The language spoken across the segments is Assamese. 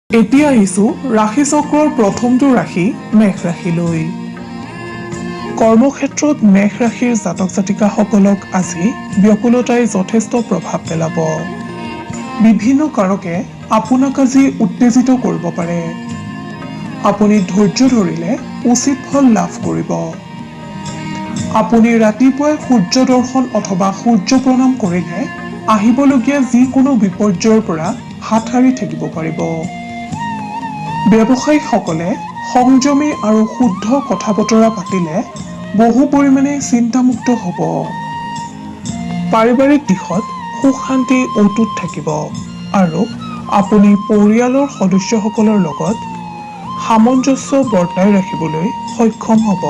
এতিয়া আহিছো ৰাশি চক্ৰৰ প্ৰথমটো ৰাশি মেঘ ৰাশিলৈ। কৰ্মক্ষেত্ৰত মেঘ ৰাশিৰ জাতক জাতিকাসকলক আজি ব্যাকুলতাই যথেষ্ট প্ৰভাৱ পেলাব। বিভিন্ন কাৰকে আপোনাক আজি উত্তেজিত কৰিব পাৰে। আপুনি ধৈৰ্য ধৰিলে উচিত ফল লাভ কৰিব। আপুনি ৰাতিপুৱাই সূৰ্য দৰ্শন অথবা সূৰ্য প্ৰণাম কৰিলে আহিবলগীয়া যিকোনো বিপৰ্যয়ৰ পৰা হাত সাৰি থাকিব পাৰিব। ব্যৱসায়ীসকলে সংযমী আৰু শুদ্ধ কথা বতৰা পাতিলে বহু পৰিমাণে চিন্তামুক্ত হ'ব। পাৰিবাৰিক দিশত সুখ শান্তি অটুট থাকিব আৰু আপুনি পৰিয়ালৰ সদস্যসকলৰ লগত সামঞ্জস্য বৰ্তাই ৰাখিবলৈ সক্ষম হ'ব।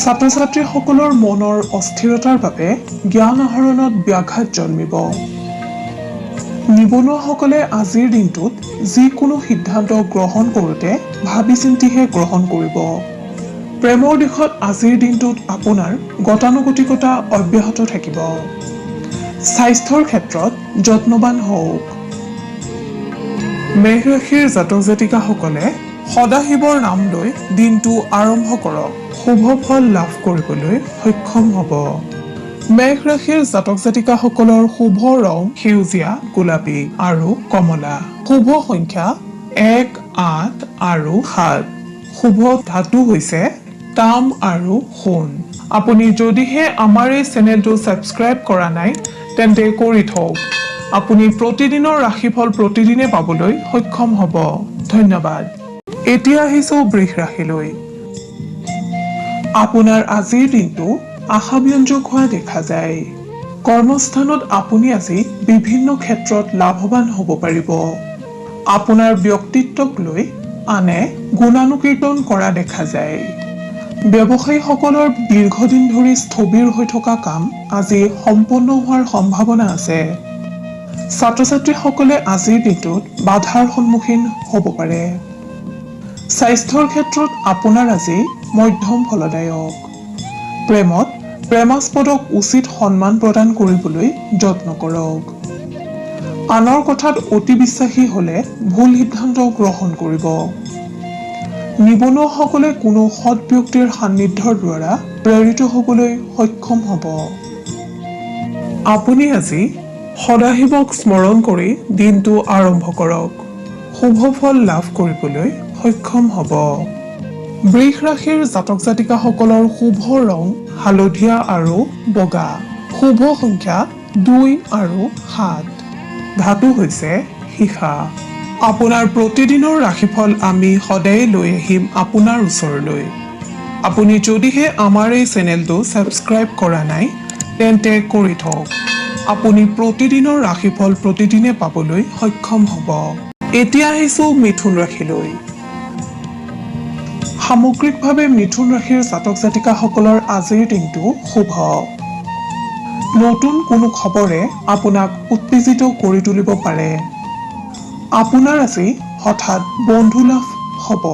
ছাত্ৰ ছাত্ৰীসকলৰ মনৰ অস্থিৰতাৰ বাবে জ্ঞান আহৰণত ব্যাঘাত জন্মিব। নিবনুৱাসকলে আজিৰ দিনটোত যিকোনো সিদ্ধান্ত গ্ৰহণ কৰোঁতে ভাবি চিন্তিহে গ্ৰহণ কৰিব। প্ৰেমৰ দিশত আজিৰ দিনটোত আপোনাৰ গতানুগতিকতা অব্যাহত থাকিব। স্বাস্থ্যৰ ক্ষেত্ৰত যত্নৱান হওক। মেঘ ৰাশিৰ জাতক জাতিকাসকলে সদাশিৱৰ নাম লৈ দিনটো আৰম্ভ কৰক। শুভ ফল লাভ কৰিবলৈ সক্ষম হ'ব। মেঘ ৰাশিৰ জাতক জাতিকাসকলৰ শুভ ৰং সেউজীয়া, গোলাপী আৰু কমলা। শুভ সংখ্যা 1, 8 আৰু 7। শুভ ধাতু হৈছে তাম আৰু সোণ। আপুনি যদিহে আমাৰ এই চেনেলটো ছাবস্ক্ৰাইব কৰা নাই তেন্তে কৰি থওক। আপুনি প্ৰতিদিনৰ ৰাশিফল প্ৰতিদিনে পাবলৈ সক্ষম হ'ব। ধন্যবাদ। এতিয়া আহিছো বৃষ ৰাশিলৈ। আপোনাৰ আজিৰ দিনটো আশাব্যঞ্জক হোৱা দেখা যায়। কৰ্মস্থানত আপুনি আজি বিভিন্ন ক্ষেত্ৰত লাভৱান হ'ব পাৰিব। আপোনাৰ ব্যক্তিত্বক লৈ আনে গুণানুকীৰ্তন কৰা দেখা যায়। ব্যৱসায়ীসকলৰ দীৰ্ঘদিন ধৰি স্থবিৰ হৈ থকা কাম আজি সম্পন্ন হোৱাৰ সম্ভাৱনা আছে। ছাত্ৰ ছাত্ৰীসকলে আজিৰ দিনটোত বাধাৰ সন্মুখীন হ'ব পাৰে। স্বাস্থ্যৰ ক্ষেত্ৰত আপোনাৰ আজি মধ্যম ফলদায়ক। প্ৰেমত প্ৰেমাস্পদক উচিত সন্মান প্ৰদান কৰিবলৈ যত্ন কৰক। আনৰ কথাত অতি বিশ্বাসী হ'লে ভুল সিদ্ধান্ত গ্ৰহণ কৰিব। নিবনুৱাসকলে কোনো সৎ ব্যক্তিৰ সান্নিধ্যৰ দ্বাৰা প্ৰেৰিত হ'বলৈ সক্ষম হ'ব। আপুনি আজি সদাশিৱক স্মৰণ কৰি দিনটো আৰম্ভ কৰক। শুভ ফল লাভ কৰিবলৈ সক্ষম হ'ব। বৃষ ৰাশিৰ জাতক জাতিকাসকলৰ শুভ ৰং হালধীয়া আৰু বগা। শুভ সংখ্যা 2 আৰু 7। ধাতু হৈছে সীসা। আপোনাৰ প্ৰতিদিনৰ ৰাশিফল আমি সদায় লৈ আহিম আপোনাৰ ওচৰলৈ। আপুনি যদিহে আমাৰ এই চেনেলটো ছাবস্ক্ৰাইব কৰা নাই তেন্তে কৰি থওক। আপুনি প্ৰতিদিনৰ ৰাশিফল প্ৰতিদিনে পাবলৈ সক্ষম হ'ব। এতিয়া আহিছো মিথুন ৰাশিলৈ। সামগ্ৰিকভাৱে মিথুন ৰাশিৰ জাতক জাতিকাসকলৰ আজিৰ দিনটো শুভ। নতুন কোনো খবৰে আপোনাক উত্তেজিত কৰি তুলিব পাৰে। আপোনাৰ আজি হঠাৎ বন্ধু লাভ হ'ব।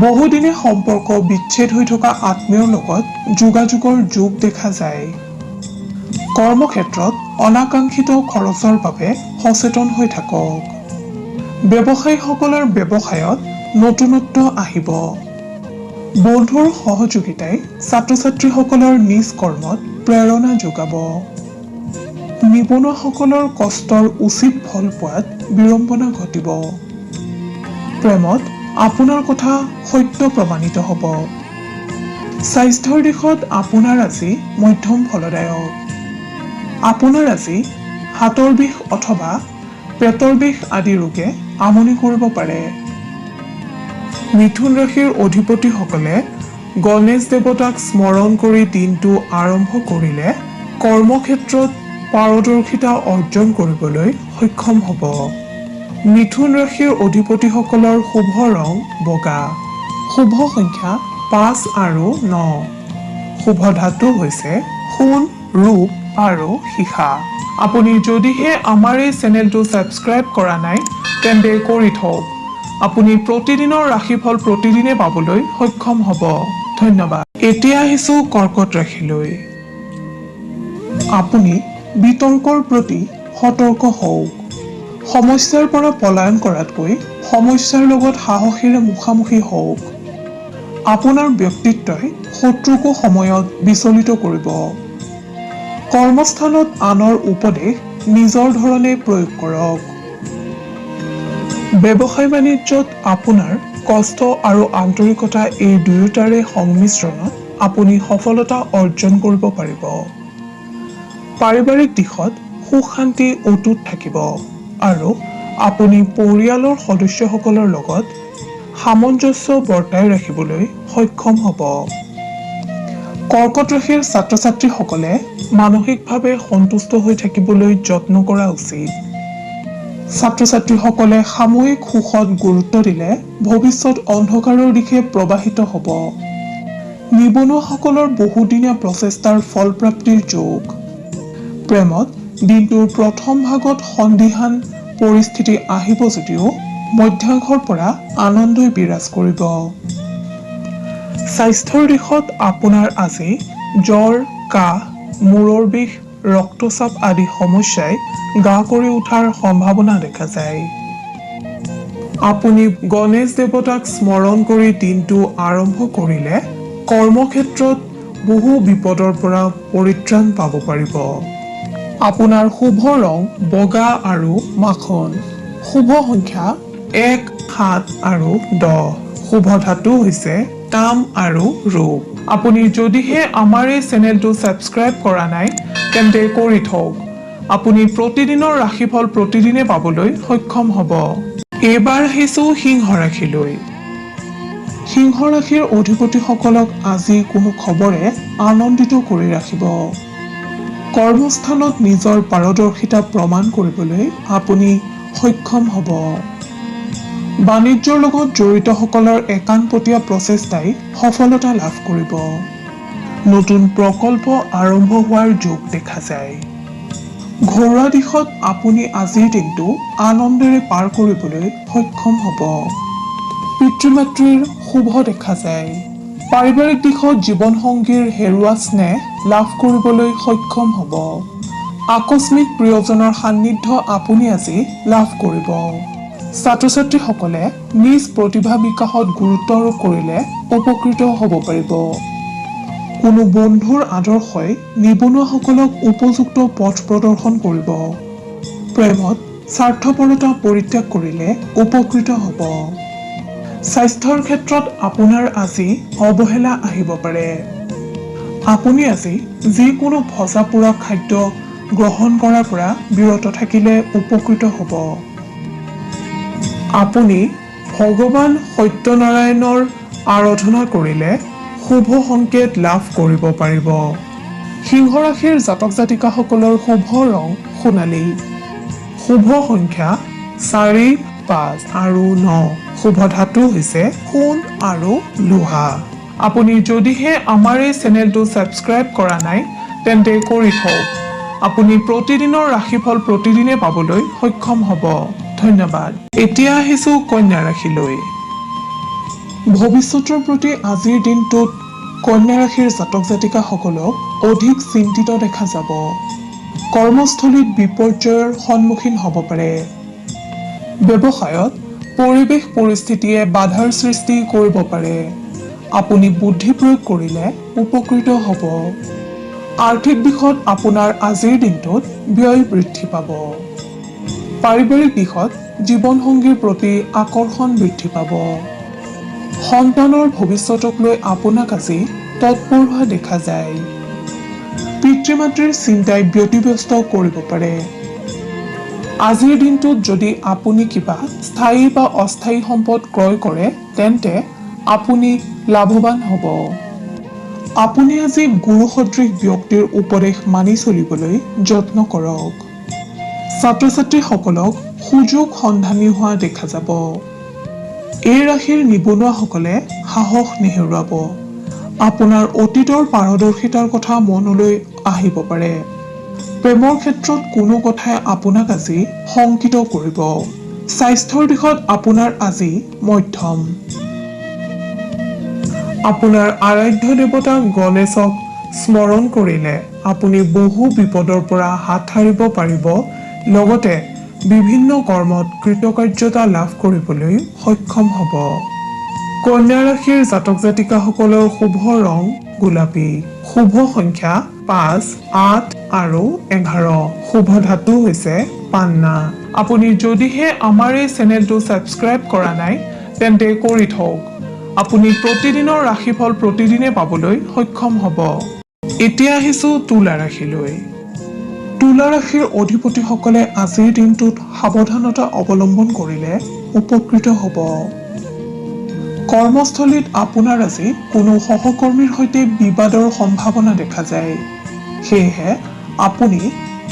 বহুদিনে সম্পৰ্ক বিচ্ছেদ হৈ থকা আত্মীয়ৰ লগত যোগাযোগৰ যোগ দেখা যায়। কৰ্মক্ষেত্ৰত অনাকাংক্ষিত খৰচৰ বাবে সচেতন হৈ থাকক। ব্যৱসায়ীসকলৰ ব্যৱসায়ত নতুনত্ব আহিব। বন্ধুৰ সহযোগিতাই ছাত্ৰ ছাত্ৰীসকলৰ নিজ কৰ্মত প্ৰেৰণা যোগাব। নিবনুৱাসকলৰ কষ্টৰ উচিত ফল পোৱাত বিড়ম্বনা ঘটিব। প্ৰেমত আপোনাৰ কথা সত্য প্ৰমাণিত হ'ব। স্বাস্থ্যৰ দিশত আপোনাৰ আজি মধ্যম ফলদায়ক। আপোনাৰ আজি হাতৰ বিষ অথবা পেটৰ বিষ আদি ৰোগে আমনি কৰিব পাৰে। মিথুন ৰাশিৰ অধিপতিসকলে গণেশ দেৱতাক স্মৰণ কৰি দিনটো আৰম্ভ কৰিলে কৰ্মক্ষেত্ৰত পাৰদৰ্শিতা অৰ্জন কৰিবলৈ সক্ষম হ'ব। মিথুন ৰাশিৰ অধিপতিসকলৰ শুভ ৰং বগা। শুভ সংখ্যা 5 আৰু 9। শুভ ধাতু হৈছে সোণ, ৰূপ আৰু সীসা। আপুনি যদিহে আমাৰ এই চেনেলটো ছাবস্ক্ৰাইব কৰা নাই তেন্তে কৰি থওক। আপুনি প্ৰতিদিনৰ ৰাশিফল প্ৰতিদিনে পাবলৈ সক্ষম হ'ব। ধন্যবাদ। এতিয়া আহিছো কৰ্কট ৰাশিলৈ। আপুনি বিতৰ্কৰ প্ৰতি সতৰ্ক হওক। সমস্যাৰ পৰা পলায়ন কৰাতকৈ সমস্যাৰ লগত সাহসেৰে মুখামুখি হওক। আপোনাৰ ব্যক্তিত্বই শত্ৰুকো সময়ত বিচলিত কৰিব। কৰ্মস্থানত আনৰ উপদেশ নিজৰ ধৰণে প্ৰয়োগ কৰক। ব্যৱসায় বাণিজ্যত আপোনাৰ কষ্ট আৰু আন্তৰিকতা এই দুয়োটাৰে সংমিশ্ৰণত আপুনি সফলতা অৰ্জন কৰিব পাৰিব। পাৰিবাৰিক দিশত সুখ শান্তি অটুট থাকিব আৰু আপুনি পৰিয়ালৰ সদস্যসকলৰ লগত সামঞ্জস্য বৰ্তাই ৰাখিবলৈ সক্ষম হ'ব। কৰ্কট ৰাশিৰ ছাত্ৰ ছাত্ৰীসকলে মানসিকভাৱে সন্তুষ্ট হৈ থাকিবলৈ যত্ন কৰা উচিত। ছাত্ৰ ছাত্ৰীসকলে সাময়িক সুখত গুৰুত্ব দিলে ভৱিষ্যত অন্ধকাৰৰ দিশে প্ৰবাহিত হ'ব। নিবনুৱাসকলৰ বহুদিনীয়া প্ৰচেষ্টাৰ ফলপ্ৰাপ্তিৰ যোগ। প্ৰেমত দিনটোৰ প্ৰথম ভাগত সন্দিহান পৰিস্থিতি আহিব যদিও মধ্যাংশৰ পৰা আনন্দই বিৰাজ কৰিব। স্বাস্থ্যৰ দিশত আপোনাৰ আজি জ্বৰ, কাহ, মূৰৰ বিষ, ৰক্তচাপ আদি সমস্যাই গা কৰি উঠাৰ সম্ভাৱনা দেখা যায়। আপুনি গণেশ দেৱতাক স্মৰণ কৰি দিনটো আৰম্ভ কৰিলে কৰ্মক্ষেত্ৰত বহু বিপদৰ পৰা পৰিত্ৰাণ পাব পাৰিব। আপোনাৰ শুভ ৰং বগা আৰু মাখন। শুভ সংখ্যা 1, 7 আৰু 10। শুভ ধাতু হৈছে তাম আৰু ৰূপ। আপুনি যদিহে আমাৰ এই চেনেলটো ছাবস্ক্ৰাইব কৰা নাই তেন্তে কৰি থওক। আপুনি প্ৰতিদিনৰ ৰাশিফল প্ৰতিদিনে পাবলৈ সক্ষম হ'ব। এইবাৰ আহিছোঁ সিংহ ৰাশিলৈ। সিংহ ৰাশিৰ অধিপতিসকলক আজি কোনো খবৰে আনন্দিত কৰি ৰাখিব। কৰ্মস্থানত নিজৰ পাৰদৰ্শিতা প্ৰমাণ কৰিবলৈ আপুনি সক্ষম হ'ব। বাণিজ্যৰ লগত জড়িতসকলৰ একাণপতীয়া প্ৰচেষ্টাই সফলতা লাভ কৰিব। নতুন প্ৰকল্প আৰম্ভ হোৱাৰ যোগ দেখা যায়। ঘৰুৱা দিশত আপুনি আজিৰ দিনটো আনন্দেৰে পাৰ কৰিবলৈ সক্ষম হ'ব। পিতৃ-মাতৃৰ শুভ দেখা যায়। পাৰিবাৰিক দিশত জীৱনসংগীৰ হেৰুৱা স্নেহ লাভ কৰিবলৈ সক্ষম হ'ব। আকস্মিক প্ৰিয়জনৰ সান্নিধ্য আপুনি আজি লাভ কৰিব। ছাত্ৰ-ছাত্ৰীসকলে নিজ প্ৰতিভা বিকাশত গুৰুত্ব আৰোপ কৰিলে উপকৃত হ'ব পাৰিব। কোনো বন্ধুৰ আদৰ্শই নিবনুৱাসকলক উপযুক্ত পথ প্ৰদৰ্শন কৰিব। প্ৰেমত স্বাৰ্থপৰতা পৰিত্যাগ কৰিলে উপকৃত হ'ব। স্বাস্থ্যৰ ক্ষেত্ৰত আপোনাৰ আজি অৱহেলা আহিব পাৰে। আপুনি আজি যিকোনো ভজা পোৰা খাদ্য গ্ৰহণ কৰাৰ পৰা বিৰত থাকিলে উপকৃত হ'ব। আপুনি ভগৱান সত্যনাৰায়ণৰ আৰাধনা কৰিলে শুভ সংকেত লাভ কৰিব পাৰিব। সিংহ ৰাশিৰ জাতক জাতিকাসকলৰ শুভ ৰং সোণালী। শুভ সংখ্যা 4, 5 আৰু 9। শুভ ধাতু হৈছে সোণ আৰু লোহা। আপুনি যদিহে আমাৰ এই চেনেলটো ছাবস্ক্ৰাইব কৰা নাই তেন্তে কৰি থওক। আপুনি প্ৰতিদিনৰ ৰাশিফল প্ৰতিদিনে পাবলৈ সক্ষম হ'ব। ধন্যবাদ। এতিয়া আহিছোঁ কন্যা ৰাশিলৈ। ভৱিষ্যতৰ প্ৰতি আজিৰ দিনটোত কন্যা ৰাশিৰ জাতক জাতিকাসকলক অধিক চিন্তিত দেখা যাব। কৰ্মস্থলীত বিপৰ্যয়ৰ সন্মুখীন হ'ব পাৰে। ব্যৱসায়ত পৰিৱেশ পৰিস্থিতিয়ে বাধাৰ সৃষ্টি কৰিব পাৰে। আপুনি বুদ্ধি প্ৰয়োগ কৰিলে উপকৃত হ'ব। আৰ্থিক দিশত আপোনাৰ আজিৰ দিনটোত ব্যয় বৃদ্ধি পাব। পাৰিবাৰিক দিশত জীৱনসংগীৰ প্ৰতি আকৰ্ষণ বৃদ্ধি পাব। সন্তানৰ ভৱিষ্যতক লৈ আপোনাক আজি তৎপৰ হোৱা দেখা যায়। পিতৃ-মাতৃৰ চিন্তাই ব্যতিব্যস্ত কৰিব পাৰে। আজিৰ দিনটোত যদি আপুনি কিবা স্থায়ী বা অস্থায়ী সম্পদ ক্ৰয় কৰে তেন্তে আপুনি লাভৱান হ'ব। আপুনি আজি গুৰুসদৃশ ব্যক্তিৰ উপদেশ মানি চলিবলৈ যত্ন কৰক। ছাত্ৰ-ছাত্ৰীসকলক সুযোগ সন্ধানী হোৱা দেখা যাব। এই ৰাশিৰ নিবনুৱাসকলে সাহস নেহেৰুৱাব। আপোনাৰ অতীতৰ পাৰদৰ্শিতাৰ কথা মনলৈ আহিব পাৰে। প্ৰেমৰ ক্ষেত্ৰত কোনো কথাই আপোনাক আজি শংকিত কৰিব। স্বাস্থ্যৰ দিশত আপোনাৰ আজি মধ্যম। আপোনাৰ আৰাধ্য দেৱতা গণেশক স্মৰণ কৰিলে আপুনি বহু বিপদৰ পৰা হাত সাৰিব পাৰিব। লগতে বিভিন্ন কৰ্মত কৃতকাৰ্যতা লাভ কৰিবলৈ সক্ষম হ'ব। কন্যা ৰাশিৰ জাতক জাতিকাসকলৰ শুভ ৰং গোলাপী, শুভ সংখ্যা 5, 8 আৰু 11, শুভ ধাতু হৈছে পান্না। আপুনি যদিহে আমাৰ এই চেনেলটো ছাবস্ক্ৰাইব কৰা নাই তেন্তে কৰি থওক। আপুনি প্ৰতিদিনৰ ৰাশিফল প্ৰতিদিনে পাবলৈ সক্ষম হ'ব। এতিয়া আহিছো তুলা ৰাশিলৈ। তুলা ৰাশিৰ অধিপতিসকলে আজিৰ দিনটোত সাৱধানতা অৱলম্বন কৰিলে উপকৃত হ'ব। কৰ্মস্থলীত আপোনাৰ আজি কোনো সহকৰ্মীৰ সৈতে বিবাদৰ সম্ভাৱনা দেখা যায়। সেয়েহে আপুনি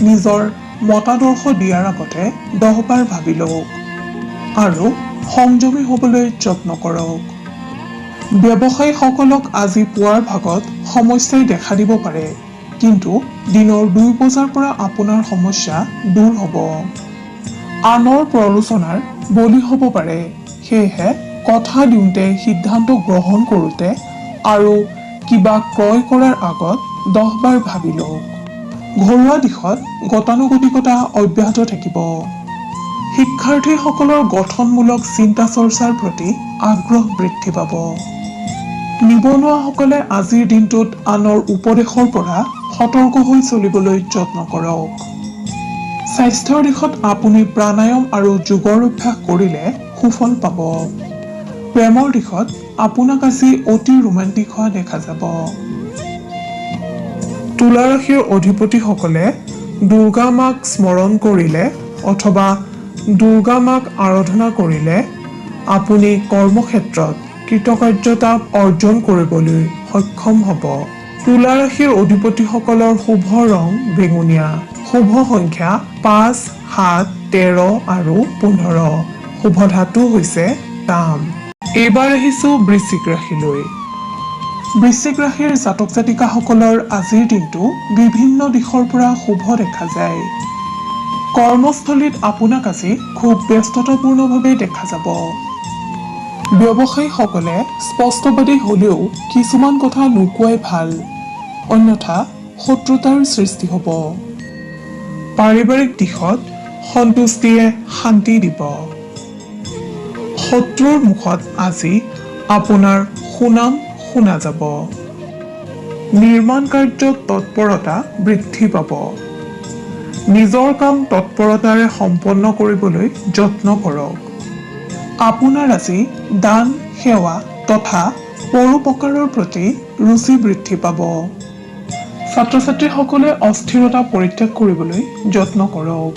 নিজৰ মতাদৰ্শ দিয়াৰ আগতে 10 বাৰ ভাবি লওক আৰু সংযমী হ'বলৈ যত্ন কৰক। ব্যৱসায়ীসকলক আজি পুৱাৰ ভাগত সমস্যাই দেখা দিব পাৰে, কিন্তু দিনৰ 2 বজাৰ পৰা আপোনাৰ সমস্যা দূৰ হ'ব। আনৰ প্ৰৰোচনাৰ বলি হ'ব পাৰে, সেয়েহে কথা দিওঁতে, সিদ্ধান্ত গ্ৰহণ কৰোঁতে আৰু কিবা ক্ৰয় কৰাৰ আগত 10 বাৰ ভাবি লওক। ঘৰুৱা দিশত গতানুগতিকতা অব্যাহত থাকিব। শিক্ষাৰ্থীসকলৰ গঠনমূলক চিন্তা চৰ্চাৰ প্ৰতি আগ্ৰহ বৃদ্ধি পাব। নিবনুৱাসকলে আজিৰ দিনটোত আনৰ উপদেশৰ পৰা সতৰ্ক হৈ চলিবলৈ যত্ন কৰক। স্বাস্থ্যৰ দিশত আপুনি প্ৰাণায়াম আৰু যোগৰ অভ্যাস কৰিলে সুফল পাব। প্ৰেমৰ দিশত আপোনাক আজি অতি ৰোমান্টিক হোৱা দেখা যাব। তুলা ৰাশিৰ অধিপতিসকলে দুৰ্গা মাক স্মৰণ কৰিলে অথবা দুৰ্গা মাক আৰাধনা কৰিলে আপুনি কৰ্মক্ষেত্ৰত কৃতকাৰ্যতা অৰ্জন কৰিবলৈ সক্ষম হ'ব। তুলা ৰাশিৰ অধিপতিসকলৰ শুভ ৰং বেঙুনীয়া, শুভ সংখ্যা 5, 7, 13 আৰু 15, শুভ ধাতু হৈছে তাম। এইবাৰ আহিছো বৃশ্চিক ৰাশিলৈ। বৃশ্চিক ৰাশিৰ জাতক জাতিকাসকলৰ আজিৰ দিনটো বিভিন্ন দিশৰ পৰা শুভ দেখা যায়। কৰ্মস্থলীত আপোনাক আজি খুব ব্যস্ততাপূৰ্ণভাৱে দেখা যাব। ব্যৱসায়ীসকলে স্পষ্টবাদী হ'লেও কিছুমান কথা নুকুৱাই ভাল, অন্যথা শত্ৰুতাৰ সৃষ্টি হ'ব। পাৰিবাৰিক দিশত সন্তুষ্টিয়ে শান্তি দিব। শত্ৰুৰ মুখত আজি আপোনাৰ সুনাম শুনা যাব। নিৰ্মাণ কাৰ্যত তৎপৰতা বৃদ্ধি পাব। নিজৰ কাম তৎপৰতাৰে সম্পন্ন কৰিবলৈ যত্ন কৰক। আপোনাৰ আজি দান, সেৱা তথা পৰোপকাৰৰ প্ৰতি ৰুচি বৃদ্ধি পাব। ছাত্ৰ-ছাত্ৰীসকলে অস্থিৰতা পৰিত্যাগ কৰিবলৈ যত্ন কৰক।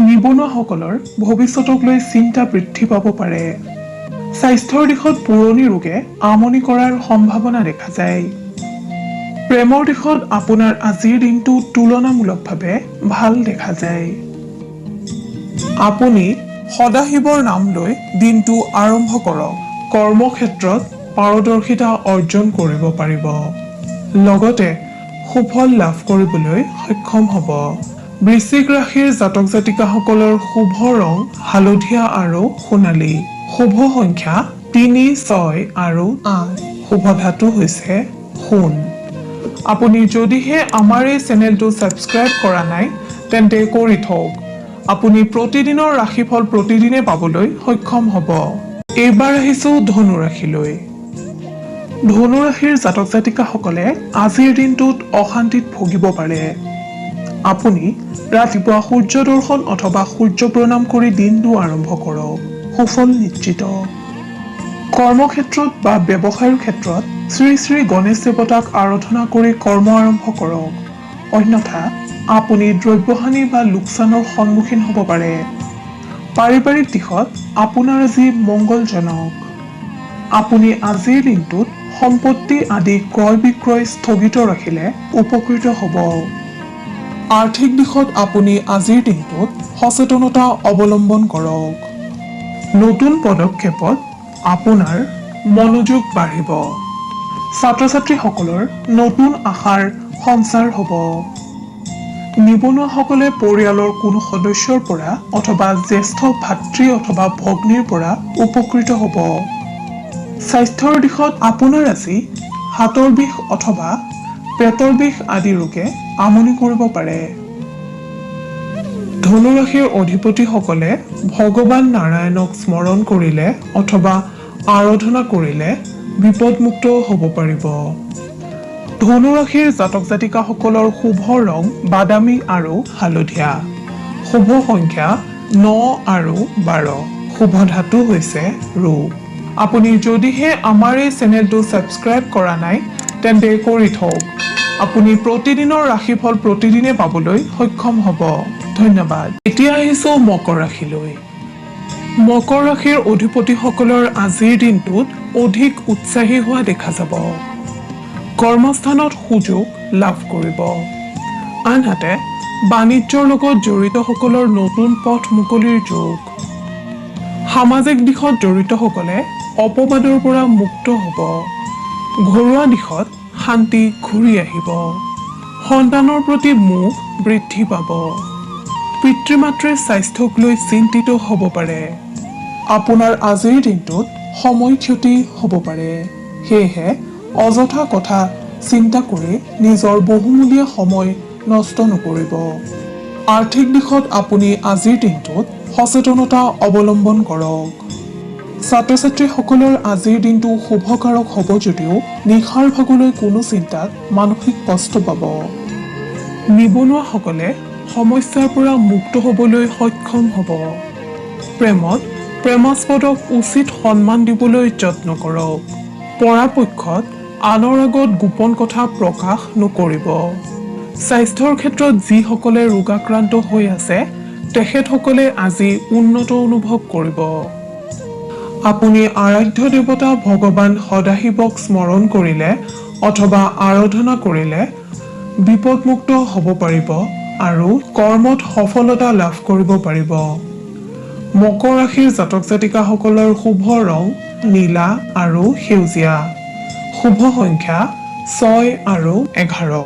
নিবনুৱাসকলৰ ভৱিষ্যতক লৈ চিন্তা বৃদ্ধি পাব পাৰে। স্বাস্থ্যৰ দিশত পুৰণি ৰোগে আমনি কৰাৰ সম্ভাৱনা দেখা যায়। প্ৰেমৰ দিশত আপোনাৰ আজিৰ দিনটো তুলনামূলকভাৱে ভাল দেখা যায়। আপুনি সদাশিৱৰ নাম লৈ দিনটো আৰম্ভ কৰক। কৰ্মক্ষেত্ৰত পাৰদৰ্শিতা অৰ্জন কৰিব পাৰিব। লগতে সুফল লাভ কৰিবলৈ সক্ষম হ'ব। বৃশ্চিক ৰাশিৰ জাতক জাতিকাসকলৰ শুভ ৰং হালধীয়া আৰু সোণালী, শুভ সংখ্যা 3, 6 আৰু 8, শুভ ধাতু হৈছে সোণ। আপুনি যদিহে আমাৰ এই চেনেলটো ছাবস্ক্ৰাইব কৰা নাই তেন্তে কৰি থওক। আপুনি প্ৰতিদিনৰ ৰাশিফল প্ৰতিদিনে পাবলৈ সক্ষম হ'ব। এইবাৰ আহিছো ধনু ৰাশিলৈ। ধনু ৰাশিৰ জাতক জাতিকাসকলে আজিৰ দিনটোত অশান্তিত ভুগিব পাৰে। আপুনি ৰাতিপুৱা সূৰ্য দৰ্শন অথবা সূৰ্য প্ৰণাম কৰি দিনটো আৰম্ভ কৰক, সুফল নিশ্চিত। কৰ্মক্ষেত্ৰত বা ব্যৱসায়ৰ ক্ষেত্ৰত শ্ৰী শ্ৰী গণেশ দেৱতাক আৰাধনা কৰি কৰ্ম আৰম্ভ কৰক, অন্যথা আপুনি দ্ৰব্যহানি বা লোকচানৰ সন্মুখীন হ'ব পাৰে। পাৰিবাৰিক দিশত আপোনাৰ আজি মংগলজনক। আপুনি আজিৰ দিনটোত সম্পত্তি আদি ক্ৰয় বিক্ৰয় স্থগিত ৰাখিলে উপকৃত হ'ব। আৰ্থিক দিশত আপুনি আজিৰ দিনটোত সচেতনতা অৱলম্বন কৰক। নতুন পদক্ষেপত আপোনাৰ মনোযোগ বাঢ়িব। ছাত্ৰ-ছাত্ৰীসকলৰ নতুন আশাৰ সঞ্চাৰ হ'ব। নিবনুৱাসকলে পৰিয়ালৰ কোনো সদস্যৰ পৰা অথবা জ্যেষ্ঠ ভাতৃ অথবা ভগ্নীৰ পৰা উপকৃত হ'ব। স্বাস্থ্যৰ দিশত আপোনাৰ আজি হাতৰ বিষ অথবা পেটৰ বিষ আদি ৰোগে আমনি কৰিব পাৰে। ধনুৰাশিৰ অধিপতিসকলে ভগৱান নাৰায়ণক স্মৰণ কৰিলে অথবা আৰাধনা কৰিলে বিপদমুক্ত হ'ব পাৰিব। ধনুৰাশিৰ জাতক জাতিকাসকলৰ শুভ ৰং বাদামী আৰু হালধীয়া। শুভ সংখ্যা 9 আৰু 12। শুভ ধাতু হৈছে ৰূপ। আপুনি যদিহে আমাৰ এই চেনেলটো ছাবস্ক্ৰাইব কৰা নাই তেন্তে কৰি থওক। আপুনি প্ৰতিদিনৰ ৰাশিফল প্ৰতিদিনে পাবলৈ সক্ষম হ'ব। ধন্যবাদ। এতিয়া আহিছো মকৰ ৰাশিলৈ। মকৰ ৰাশিৰ অধিপতিসকলৰ আজিৰ দিনটোত অধিক উৎসাহী হোৱা দেখা যাব। কৰ্মস্থানত সুযোগ লাভ কৰিব। আনহাতে বাণিজ্যৰ লগত জড়িতসকলৰ নতুন পথ মুকলিৰ যোগ। সামাজিক দিশত জড়িতসকলে অপবাদৰ পৰা মুক্ত হ'ব। ঘৰুৱা দিশত শান্তি ঘূৰি আহিব। সন্তানৰ প্ৰতি মোহ বৃদ্ধি পাব। পিতৃ মাতৃৰ স্বাস্থ্যক লৈ চিন্তিত হ'ব পাৰে। আপোনাৰ আজিৰ দিনটোত সময় ক্ষতি হ'ব পাৰে। সেয়েহে অযথা কথা চিন্তা কৰি নিজৰ বহুমূলীয়া সময় নষ্ট নকৰিব। আৰ্থিক দিশত আপুনি আজিৰ দিনটোত সচেতনতা অৱলম্বন কৰক। ছাত্ৰ ছাত্ৰীসকলৰ আজিৰ দিনটো শুভকাৰক হ'ব যদিও নিশাৰ ভাগলৈ কোনো চিন্তাত মানসিক কষ্ট পাব। নিবনুৱাসকলে সমস্যাৰ পৰা মুক্ত হ'বলৈ সক্ষম হ'ব। প্ৰেমাস্পদক উচিত সন্মান দিবলৈ যত্ন কৰক। পৰাপক্ষত আনৰ আগত গোপন কথা প্ৰকাশ নকৰিব। স্বাস্থ্যৰ ক্ষেত্ৰত যিসকলে ৰোগাক্ৰান্ত হৈ আছে তেখেতসকলে আজি উন্নত অনুভৱ কৰিব। আপুনি আৰাধ্য দেৱতা ভগৱান সদাশিৱক স্মৰণ কৰিলে অথবা আৰাধনা কৰিলে বিপদমুক্ত হ'ব পাৰিব আৰু কৰ্মত সফলতা লাভ কৰিব পাৰিব। মকৰ ৰাশিৰ জাতক জাতিকাসকলৰ শুভ ৰং নীলা আৰু সেউজীয়া। শুভ সংখ্যা 6 আৰু 11।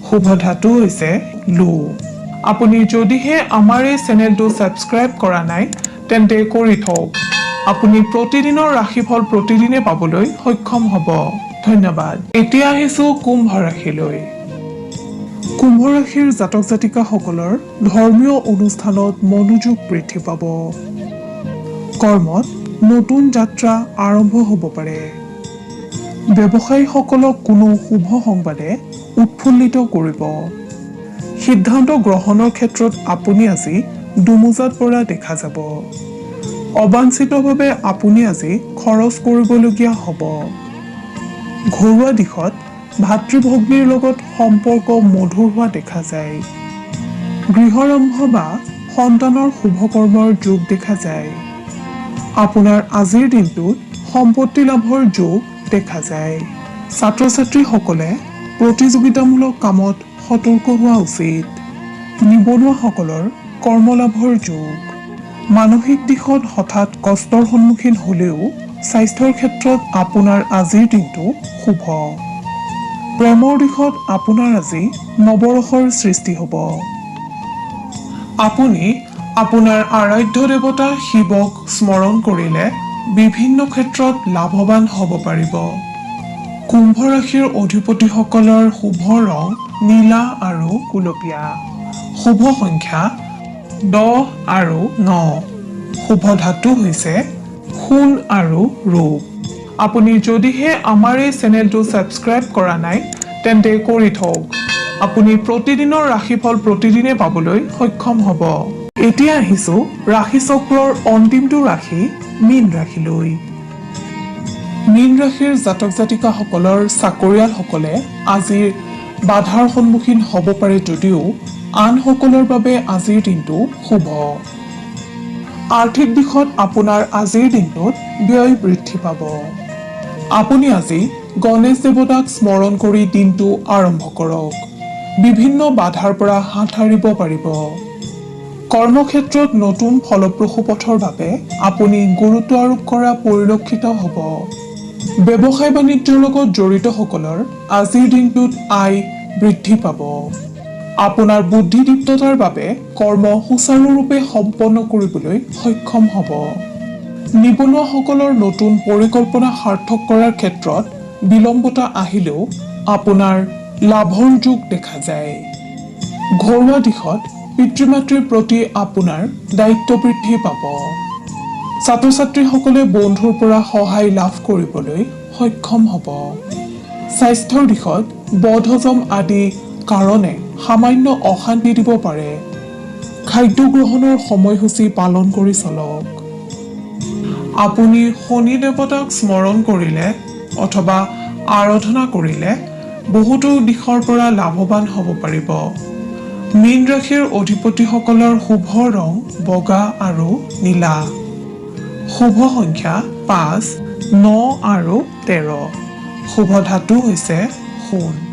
শুভ ধাতু হৈছে লো। আপুনি যদিহে আমাৰ এই চেনেলটো ছাবস্ক্ৰাইব কৰা নাই তেন্তে কৰি থওক। আপুনি প্ৰতিদিনৰ ৰাশিফল প্ৰতিদিনে পাবলৈ সক্ষম হ'ব। ধন্যবাদ। এতিয়া আহিছো কুম্ভ ৰাশিলৈ। কুম্ভ ৰাশিৰ জাতক জাতিকাসকলৰ ধৰ্মীয় অনুষ্ঠানত মনোযোগ বৃদ্ধি পাব। কৰ্মত নতুন যাত্ৰা আৰম্ভ হ'ব পাৰে। ব্যৱসায়ীসকলক কোনো শুভ সংবাদে উৎফুল্লিত কৰিব। সিদ্ধান্ত গ্ৰহণৰ ক্ষেত্ৰত আপুনি আজি দুমোজাত পৰা দেখা যাব। অবাঞ্ছিতভাৱে আপুনি আজি খৰচ কৰিবলগীয়া হ'ব। ঘৰুৱা দিশত ভাতৃ ভগ্নীৰ লগত সম্পৰ্ক মধুৰ হোৱা দেখা যায়। গৃহাৰম্ভ বা সন্তানৰ শুভকৰ্মৰ যোগ দেখা যায়। আপোনাৰ আজিৰ দিনটোত সম্পত্তি লাভৰ যোগ দেখা যায়। ছাত্ৰ ছাত্ৰীসকলে প্ৰতিযোগিতামূলক কামত সতৰ্ক হোৱা উচিত। নিবনুৱাসকলৰ কৰ্মলাভৰ যোগ। মানসিক দিশত হঠাৎ কষ্টৰ সন্মুখীন হ'লেও স্বাস্থ্যৰ ক্ষেত্ৰত আপোনাৰ আজিৰ দিনটো শুভ। প্ৰেমৰ দিশত আপোনাৰ আজি নৱৰসৰ সৃষ্টি হ'ব। আপুনি আপোনাৰ আৰাধ্য দেৱতা শিৱক স্মৰণ কৰিলে বিভিন্ন ক্ষেত্ৰত লাভৱান হ'ব পাৰিব। কুম্ভ ৰাশিৰ অধিপতিসকলৰ শুভ ৰং নীলা আৰু গুলপীয়া। শুভ সংখ্যা 10 আৰু 9। শুভ ধাতু হৈছে সোণ আৰু ৰূপ। আপুনি যদিহে আমাৰ এই চেনেলটো ছাবস্ক্ৰাইব কৰা নাই তেন্তে কৰি থওক। আপুনি প্ৰতিদিনৰ ৰাশিফল প্ৰতিদিনে পাবলৈ সক্ষম হ'ব। এতিয়া আহিছো ৰাশি চক্ৰৰ অন্তিমটো ৰাশি মীন ৰাশিলৈ। মীন ৰাশিৰ জাতক জাতিকাসকলৰ চাকৰিয়ালসকলে আজিৰ বাধাৰ সন্মুখীন হ'ব পাৰে যদিও আনসকলৰ বাবে আজিৰ দিনটো শুভ। আৰ্থিক দিশত আপোনাৰ আজিৰ দিনটোত ব্যয় বৃদ্ধি পাব। আপুনি আজি গণেশ দেৱতাক স্মৰণ কৰি দিনটো আৰম্ভ কৰক। বিভিন্ন বাধাৰ পৰা হাত সাৰিব পাৰিব। কৰ্মক্ষেত্ৰত নতুন ফলপ্ৰসূ পথৰ বাবে আপুনি গুৰুত্ব আৰোপ কৰা পৰিলক্ষিত হ'ব। ব্যৱসায় বাণিজ্যৰ লগত জড়িতসকলৰ আজিৰ দিনটোত আয় বৃদ্ধি পাব। আপোনাৰ বুদ্ধিদীপ্ততাৰ বাবে কৰ্ম সুচাৰুৰূপে সম্পন্ন কৰিবলৈ সক্ষম হ'ব। নিবনুৱাসকলৰ নতুন পৰিকল্পনা সাৰ্থক কৰাৰ ক্ষেত্ৰত বিলম্বতা আহিলেও আপোনাৰ লাভৰ যোগ দেখা যায়। ঘৰুৱা দিশত পিতৃ-মাতৃৰ প্ৰতি আপোনাৰ দায়িত্ব বৃদ্ধি পাব। ছাত্ৰ-ছাত্ৰীসকলে বন্ধুৰ পৰা সহায় লাভ কৰিবলৈ সক্ষম হ'ব। স্বাস্থ্যৰ দিশত বদহজম আদি কাৰণে সামান্য অশান্তি দিব পাৰে। খাদ্য গ্ৰহণৰ সময়সূচী পালন কৰি চলক। আপুনি শনি দেৱতাক স্মৰণ কৰিলে অথবা আৰাধনা কৰিলে বহুতো দিশৰ পৰা লাভৱান হ'ব পাৰিব। মীন ৰাশিৰ অধিপতিসকলৰ শুভ ৰং বগা আৰু নীলা। শুভ সংখ্যা 5, 9 আৰু 13। শুভ ধাতু হৈছে সোণ।